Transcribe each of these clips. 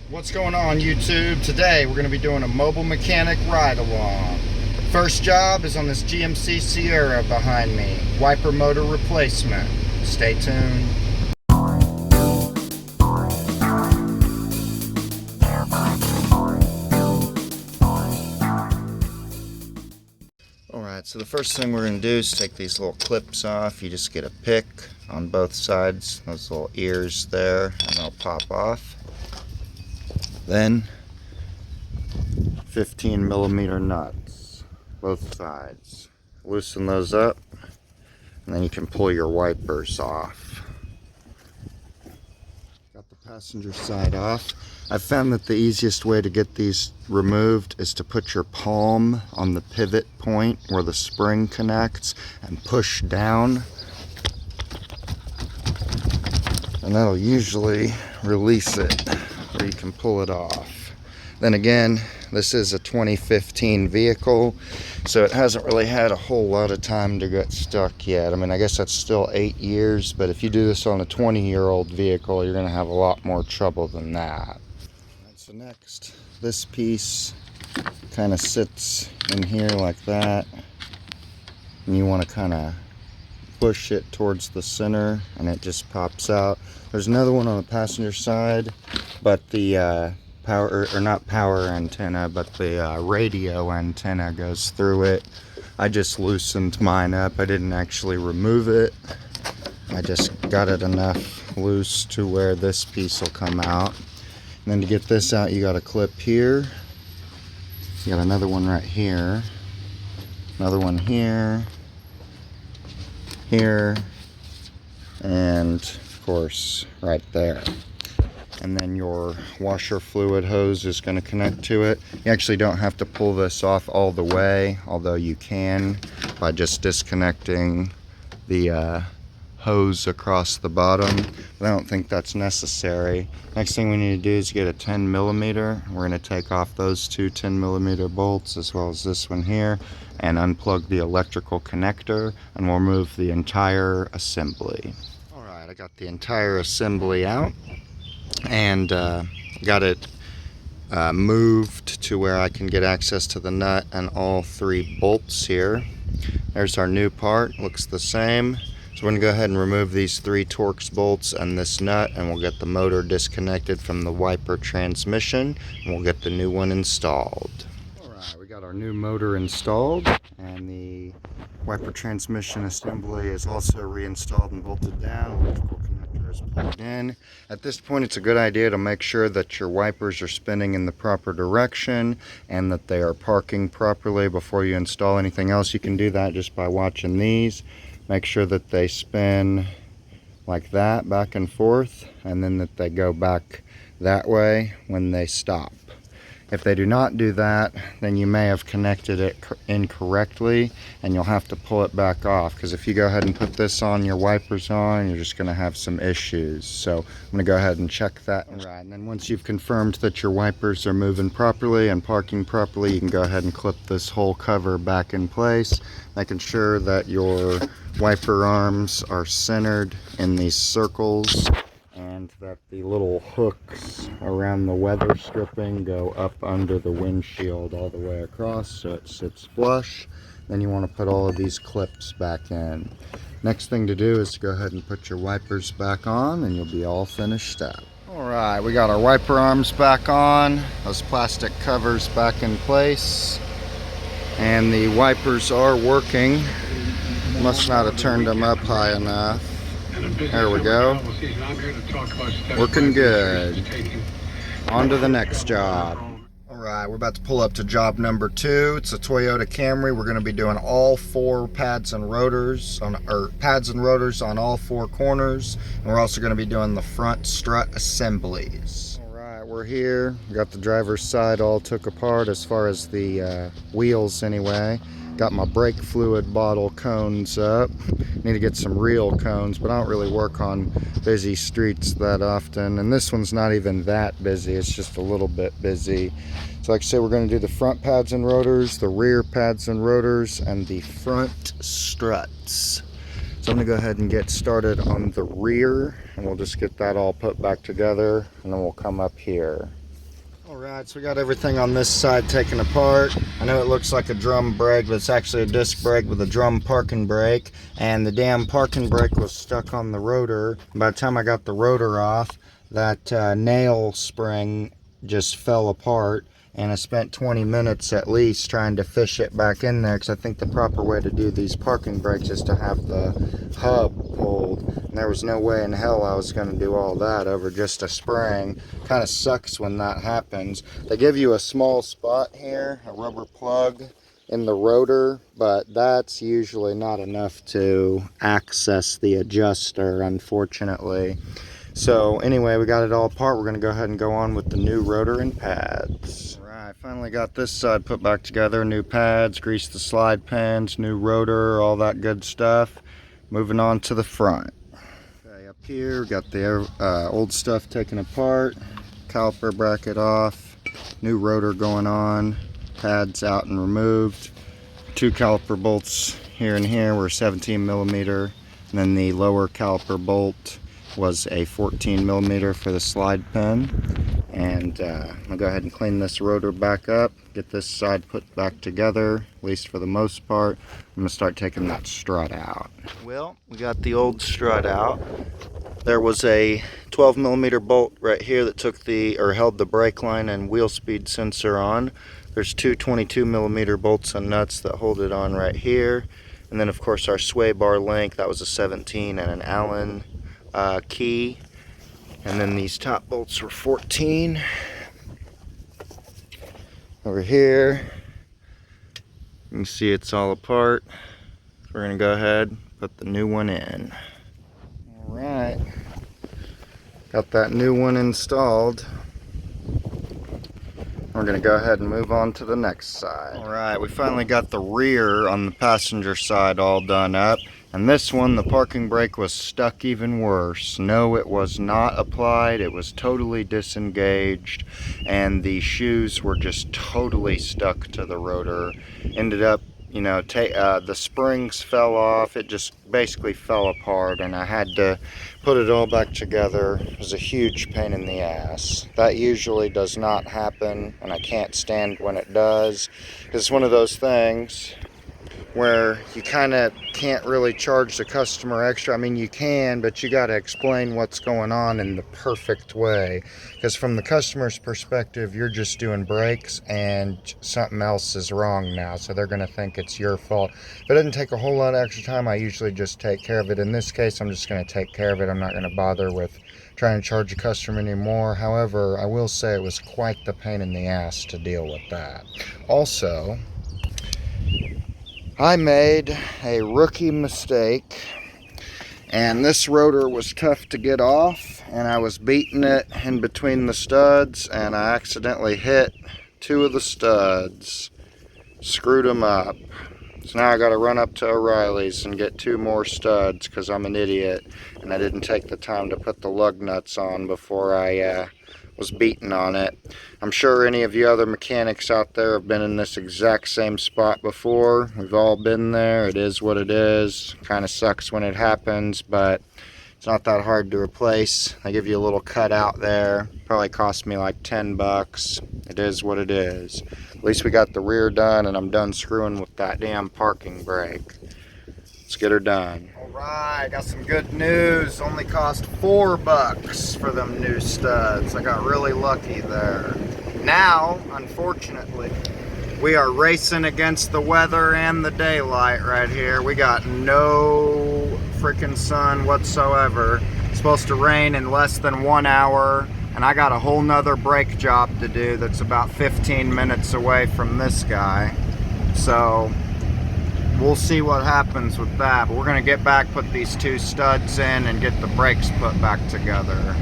What's going on, YouTube? Today we're going to be doing a mobile mechanic ride along. First job is on this GMC Sierra behind me. Wiper motor replacement. Stay tuned. Alright, so the first thing we're going to do is take these little clips off. You just get a pick on both sides, those little ears there, and they'll pop off. Then 15 millimeter nuts, both sides. Loosen those up, and then you can pull your wipers off. Got the passenger side off. I've found that the easiest way to get these removed is to put your palm on the pivot point where the spring connects and push down. And that'll usually release it, or you can pull it off. Then again, this is a 2015 vehicle, so it hasn't really had a whole lot of time to get stuck yet. I mean, I guess that's still 8 years, but if you do this on a 20-year-old vehicle, you're going to have a lot more trouble than that. Right, so next, this piece kind of sits in here like that, and you want to kind of push it towards the center, and it just pops out. There's another one on the passenger side, but the power, or not power antenna, but the radio antenna goes through it. I just loosened mine up. I didn't actually remove it. I just got it enough loose to where this piece will come out. And then to get this out, you got a clip here. You got another one right here. Another one here. Here, and of course right there. And then your washer fluid hose is going to connect to it. You actually don't have to pull this off all the way, although you can by just disconnecting the hose across the bottom, but I don't think that's necessary. Next thing we need to do is get a 10 millimeter. We're going to take off those two 10 millimeter bolts as well as this one here and unplug the electrical connector, and we'll remove the entire assembly. Alright, I got the entire assembly out and got it moved to where I can get access to the nut and all three bolts here. There's our new part, looks the same. So we're going to go ahead and remove these three Torx bolts and this nut, and we'll get the motor disconnected from the wiper transmission, and we'll get the new one installed. Alright, we got our new motor installed, and the wiper transmission assembly is also reinstalled and bolted down. Electrical connector is plugged in. At this point, it's a good idea to make sure that your wipers are spinning in the proper direction and that they are parking properly before you install anything else. You can do that just by watching these. Make sure that they spin like that, back and forth, and then that they go back that way when they stop. If they do not do that, then you may have connected it incorrectly, and you'll have to pull it back off, because if you go ahead and put this on, your wipers on, you're just going to have some issues. So I'm going to go ahead and check that. Right, and then once you've confirmed that your wipers are moving properly and parking properly, you can go ahead and clip this whole cover back in place, making sure that your wiper arms are centered in these circles, and that the little hooks around the weather stripping go up under the windshield all the way across so it sits flush. Then you want to put all of these clips back in. Next thing to do is to go ahead and put your wipers back on, and you'll be all finished up. Alright, we got our wiper arms back on, those plastic covers back in place, and the wipers are working. Must not have turned them up high enough. There we go. Working good. On to the next job. Alright, we're about to pull up to job number 2. It's a Toyota Camry. We're going to be doing all 4 pads and rotors on all 4 corners. And we're also going to be doing the front strut assemblies. Alright, we're here. We got the driver's side all took apart as far as the wheels anyway. Got my brake fluid bottle cones up. Need to get some real cones, but I don't really work on busy streets that often. And this one's not even that busy, it's just a little bit busy. So like I said, we're going to do the front pads and rotors, the rear pads and rotors, and the front struts. So I'm going to go ahead and get started on the rear, and we'll just get that all put back together, and then we'll come up here. Alright, so we got everything on this side taken apart. I know it looks like a drum brake, but it's actually a disc brake with a drum parking brake. And the damn parking brake was stuck on the rotor. By the time I got the rotor off, that nail spring just fell apart. And I spent 20 minutes at least trying to fish it back in there, because I think the proper way to do these parking brakes is to have the hub pulled. And there was no way in hell I was going to do all that over just a spring. Kind of sucks when that happens. They give you a small spot here, a rubber plug in the rotor, but that's usually not enough to access the adjuster, unfortunately. So anyway, we got it all apart. We're going to go ahead and go on with the new rotor and pads. Alright, finally got this side put back together. New pads, greased the slide pins, new rotor, all that good stuff. Moving on to the front. Okay, up here, we got the old stuff taken apart. Caliper bracket off. New rotor going on. Pads out and removed. 2 caliper bolts here and here were 17 millimeter. And then the lower caliper bolt was a 14 millimeter for the slide pin. And I'll go ahead and clean this rotor back up, get this side put back together, at least for the most part. I'm going to start taking that strut out. Well, we got the old strut out. There was a 12 millimeter bolt right here that took held the brake line and wheel speed sensor on. There's 2 22 millimeter bolts and nuts that hold it on right here. And then of course our sway bar link, that was a 17 and an Allen key. And then these top bolts were 14. Over here, you can see it's all apart. We're gonna go ahead and put the new one in. All right, got that new one installed. We're gonna go ahead and move on to the next side. All right, we finally got the rear on the passenger side all done up. And this one, the parking brake was stuck even worse. No, it was not applied. It was totally disengaged. And the shoes were just totally stuck to the rotor. Ended up, you know, the springs fell off. It just basically fell apart. And I had to put it all back together. It was a huge pain in the ass. That usually does not happen. And I can't stand when it does. It's one of those things where you kind of can't really charge the customer extra. I mean, you can, but you got to explain what's going on in the perfect way. Because from the customer's perspective, you're just doing brakes and something else is wrong now. So they're going to think it's your fault. If it doesn't take a whole lot of extra time, I usually just take care of it. In this case, I'm just going to take care of it. I'm not going to bother with trying to charge a customer anymore. However, I will say it was quite the pain in the ass to deal with that. Also, I made a rookie mistake, and this rotor was tough to get off, and I was beating it in between the studs, and I accidentally hit 2 of the studs, screwed them up. So now I got to run up to O'Reilly's and get 2 more studs because I'm an idiot, and I didn't take the time to put the lug nuts on before I was beating on it. I'm sure any of you other mechanics out there have been in this exact same spot before. We've all been there. It is what it is. Kind of sucks when it happens, but it's not that hard to replace. They give you a little cut out there. Probably cost me like 10 bucks. It is what it is. At least we got the rear done, and I'm done screwing with that damn parking brake. Let's get her done. Alright, got some good news. Only cost 4 bucks for them new studs. I got really lucky there. Now, unfortunately, we are racing against the weather and the daylight right here. We got no freaking sun whatsoever. It's supposed to rain in less than 1 hour, and I got a whole nother brake job to do that's about 15 minutes away from this guy. So we'll see what happens with that, but we're going to get back, put these 2 studs in, and get the brakes put back together.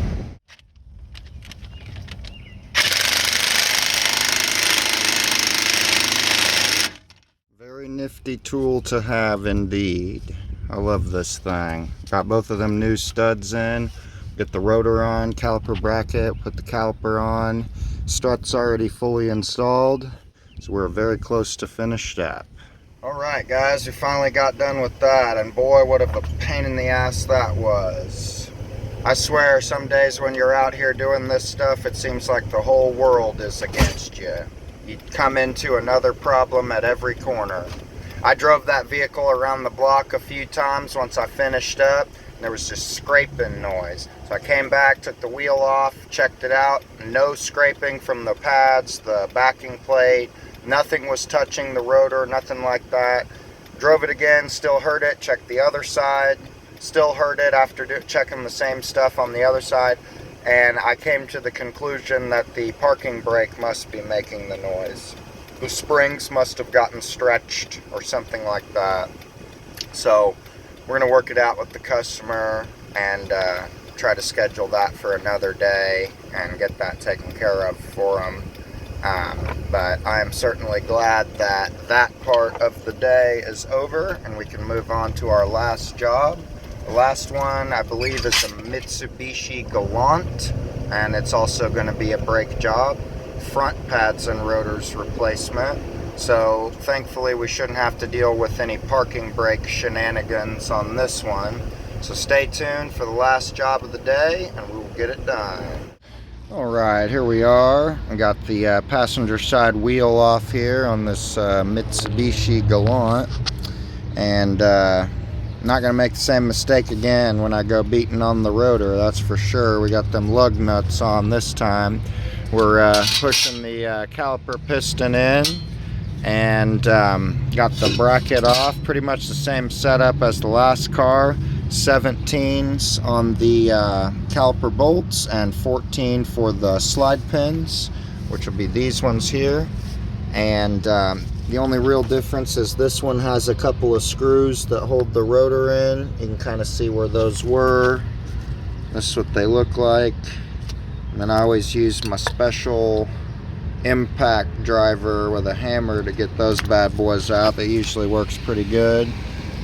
Very nifty tool to have indeed. I love this thing. Got both of them new studs in. Get the rotor on, caliper bracket, put the caliper on. Struts already fully installed, so we're very close to finished up. Alright guys, we finally got done with that, and boy, what a pain in the ass that was. I swear, some days when you're out here doing this stuff, it seems like the whole world is against you. You come into another problem at every corner. I drove that vehicle around the block a few times once I finished up, and there was just scraping noise. So I came back, took the wheel off, checked it out. No scraping from the pads, the backing plate. Nothing was touching the rotor, nothing like that. Drove it again, still heard it. Checked the other side, still heard it after checking the same stuff on the other side. And I came to the conclusion that the parking brake must be making the noise. The springs must have gotten stretched or something like that. So we're going to work it out with the customer and try to schedule that for another day and get that taken care of for them. But I am certainly glad that that part of the day is over and we can move on to our last job. The last one, I believe, is a Mitsubishi Galant, and it's also going to be a brake job, front pads and rotors replacement. So thankfully we shouldn't have to deal with any parking brake shenanigans on this one. So stay tuned for the last job of the day and we will get it done. Alright, here we are. I got the passenger side wheel off here on this Mitsubishi Galant, and not going to make the same mistake again when I go beating on the rotor, that's for sure. We got them lug nuts on this time. We're pushing the caliper piston in and got the bracket off. Pretty much the same setup as the last car. 17s on the caliper bolts and 14 for the slide pins, which will be these ones here. And the only real difference is this one has a couple of screws that hold the rotor in. You can kind of see where those were. This is what they look like. And then I always use my special impact driver with a hammer to get those bad boys out. That usually works pretty good.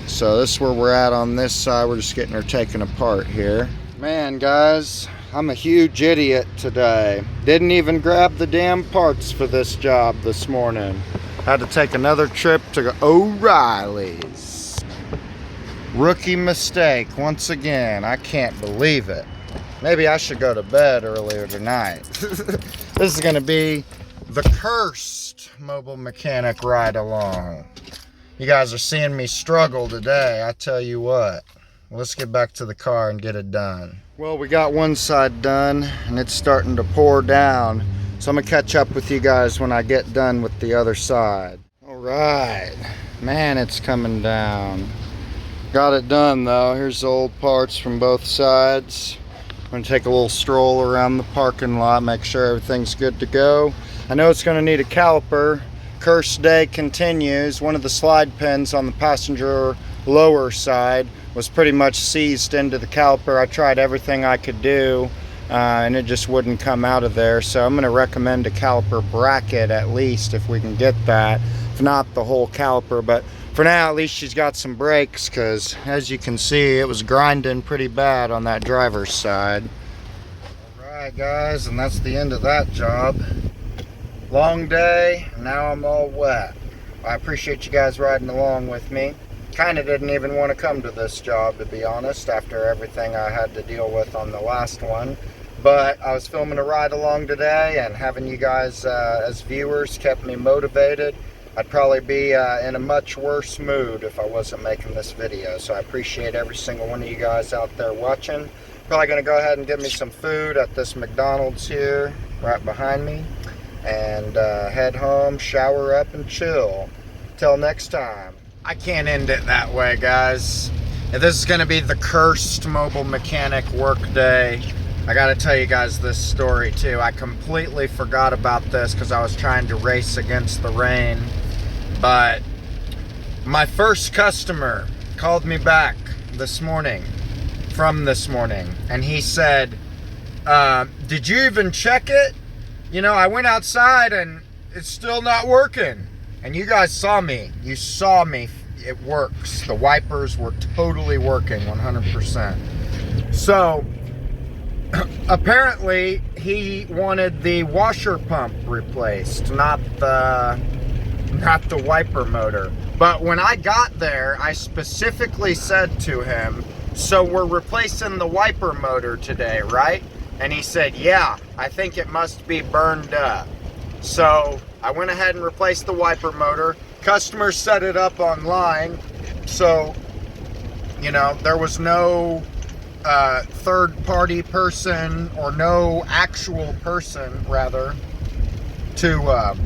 So this is where we're at on this side. We're just getting her taken apart here. Man, guys, I'm a huge idiot today. Didn't even grab the damn parts for this job this morning. Had to take another trip to O'Reilly's. Rookie mistake once again. I can't believe it. Maybe I should go to bed earlier tonight. This is going to be the cursed mobile mechanic ride along. You guys are seeing me struggle today, I tell you what. Let's get back to the car and get it done. Well, we got one side done and it's starting to pour down. So I'm gonna catch up with you guys when I get done with the other side. All right, man, it's coming down. Got it done though. Here's the old parts from both sides. I'm gonna take a little stroll around the parking lot, make sure everything's good to go. I know it's gonna need a caliper. Cursed day continues. One of the slide pins on the passenger lower side was pretty much seized into the caliper. I tried everything I could do and it just wouldn't come out of there. So I'm going to recommend a caliper bracket at least if we can get that. If not, the whole caliper. But for now, at least she's got some brakes because as you can see, it was grinding pretty bad on that driver's side. Alright guys, and that's the end of that job. Long day, now I'm all wet. I appreciate you guys riding along with me. Kind of didn't even want to come to this job, to be honest, after everything I had to deal with on the last one. But I was filming a ride along today, and having you guys as viewers kept me motivated. I'd probably be in a much worse mood if I wasn't making this video. So I appreciate every single one of you guys out there watching. Probably going to go ahead and get me some food at this McDonald's here, right behind me. And head home, shower up, and chill. Till next time. I can't end it that way, guys. If this is going to be the cursed mobile mechanic work day, I got to tell you guys this story too. I completely forgot about this because I was trying to race against the rain. But my first customer called me back this morning, and he said, did you even check it? You know, I went outside and it's still not working. And you guys saw me. You saw me. It works. The wipers were totally working 100%. So, apparently, he wanted the washer pump replaced, not the wiper motor. But when I got there, I specifically said to him, so we're replacing the wiper motor today, right? And he said, yeah, I think it must be burned up. So I went ahead and replaced the wiper motor. Customer set it up online, so, you know, there was no third-party person, or no actual person, rather, to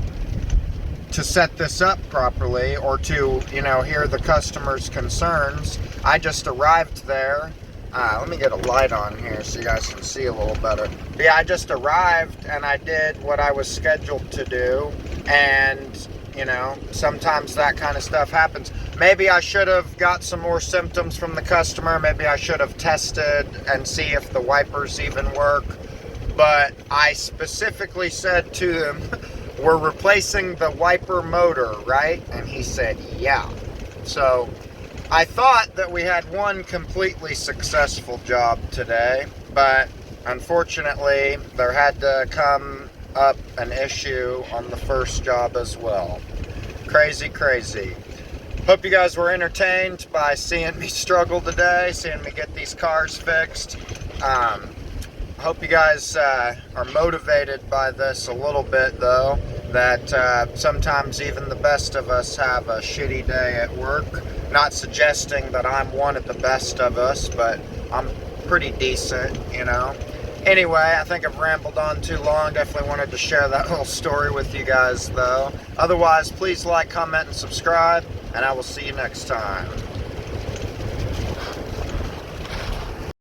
set this up properly, or to, you know, hear the customer's concerns. I just arrived there. Let me get a light on here so you guys can see a little better. But yeah, I just arrived and I did what I was scheduled to do, and you know, sometimes that kind of stuff happens. Maybe I should have got some more symptoms from the customer. Maybe I should have tested and see if the wipers even work. But I specifically said to him, we're replacing the wiper motor, right? And he said, yeah. So I thought that we had one completely successful job today, but unfortunately there had to come up an issue on the first job as well. Crazy, crazy. Hope you guys were entertained by seeing me struggle today, seeing me get these cars fixed. Hope you guys are motivated by this a little bit, though, that sometimes even the best of us have a shitty day at work. Not suggesting that I'm one of the best of us, but I'm pretty decent, you know. Anyway, I think I've rambled on too long. Definitely wanted to share that whole story with you guys, though. Otherwise, please like, comment, and subscribe, and I will see you next time.